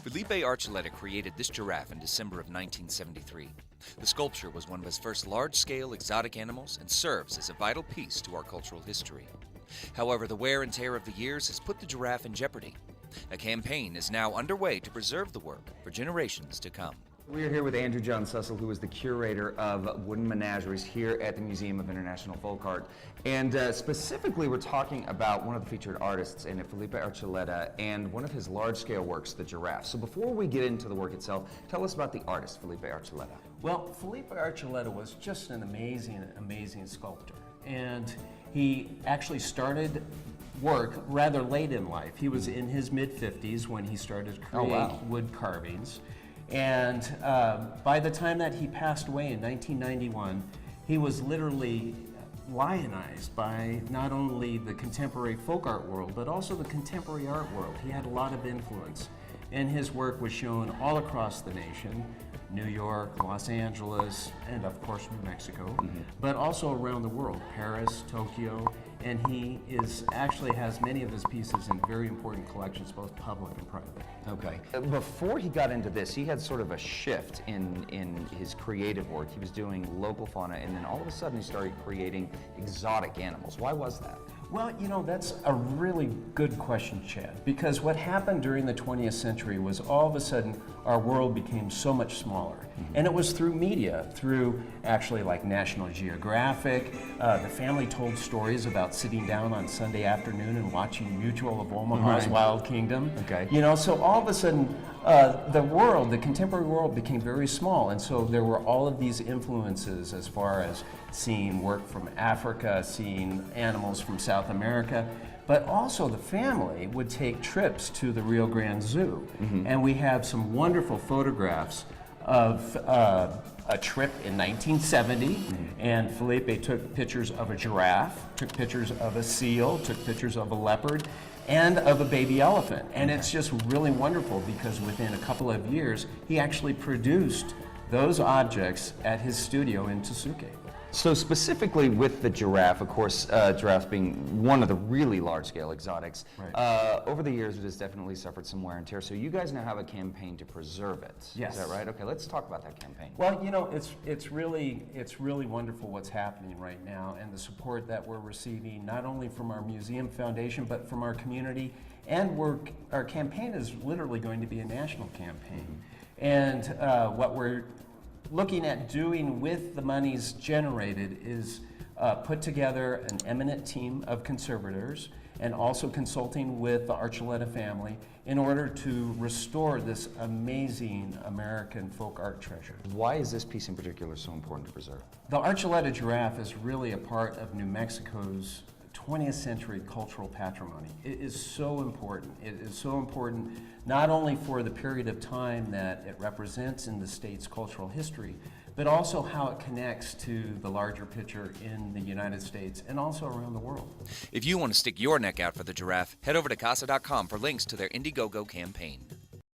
Philippe Archuleta created this giraffe in December of 1973. The sculpture was one of his first large-scale exotic animals and serves as a vital piece to our cultural history. However, the wear and tear of the years has put the giraffe in jeopardy. A campaign is now underway to preserve the work for generations to come. We are here with Andrew John Sussel, who is the curator of wooden menageries here at the Museum of International Folk Art. And specifically, we're talking about one of the featured artists in it, Philippe Archuleta, and one of his large-scale works, the giraffe. So before we get into the work itself, tell us about the artist, Philippe Archuleta. Well, Philippe Archuleta was just an amazing sculptor. And he actually started work rather late in life. He was in his mid-50s when he started creating wood carvings. And by the time that he passed away in 1991, he was literally lionized by not only the contemporary folk art world, but also the contemporary art world. He had a lot of influence, and his work was shown all across the nation, New York, Los Angeles, and of course New Mexico, but also around the world, Paris, Tokyo, and he actually has many of his pieces in very important collections, both public and private. Okay. Before he got into this, he had sort of a shift in his creative work. He was doing local fauna, and then all of a sudden he started creating exotic animals. Why was that? Well, you know, that's a really good question, Chad, because what happened during the 20th century was all of a sudden our world became so much smaller. And it was through media, through actually like National Geographic. The family told stories about sitting down on Sunday afternoon and watching Mutual of Omaha's Wild Kingdom. Okay. You know, so all of a sudden the contemporary world became very small, and so there were all of these influences as far as seeing work from Africa, seeing animals from South America, but also the family would take trips to the Rio Grande Zoo. And we have some wonderful photographs of a trip in 1970, and Philippe took pictures of a giraffe, took pictures of a seal, took pictures of a leopard, and of a baby elephant. And it's just really wonderful because within a couple of years, he actually produced those objects at his studio in Tsuke. So specifically with the giraffe, of course, giraffes being one of the really large-scale exotics, over the years it has definitely suffered some wear and tear. So you guys now have a campaign to preserve it. Yes. Is that right? Okay, let's talk about that campaign. Well, you know, it's really wonderful what's happening right now, and the support that we're receiving not only from our museum foundation but from our community, and our campaign is literally going to be a national campaign. And what we're looking at doing with the monies generated is put together an eminent team of conservators and also consulting with the Archuleta family in order to restore this amazing American folk art treasure. Why is this piece in particular so important to preserve? The Archuleta giraffe is really a part of New Mexico's 20th century cultural patrimony. It is so important. It is so important not only for the period of time that it represents in the state's cultural history, but also how it connects to the larger picture in the United States and also around the world. If you want to stick your neck out for the giraffe, head over to casa.com for links to their Indiegogo campaign.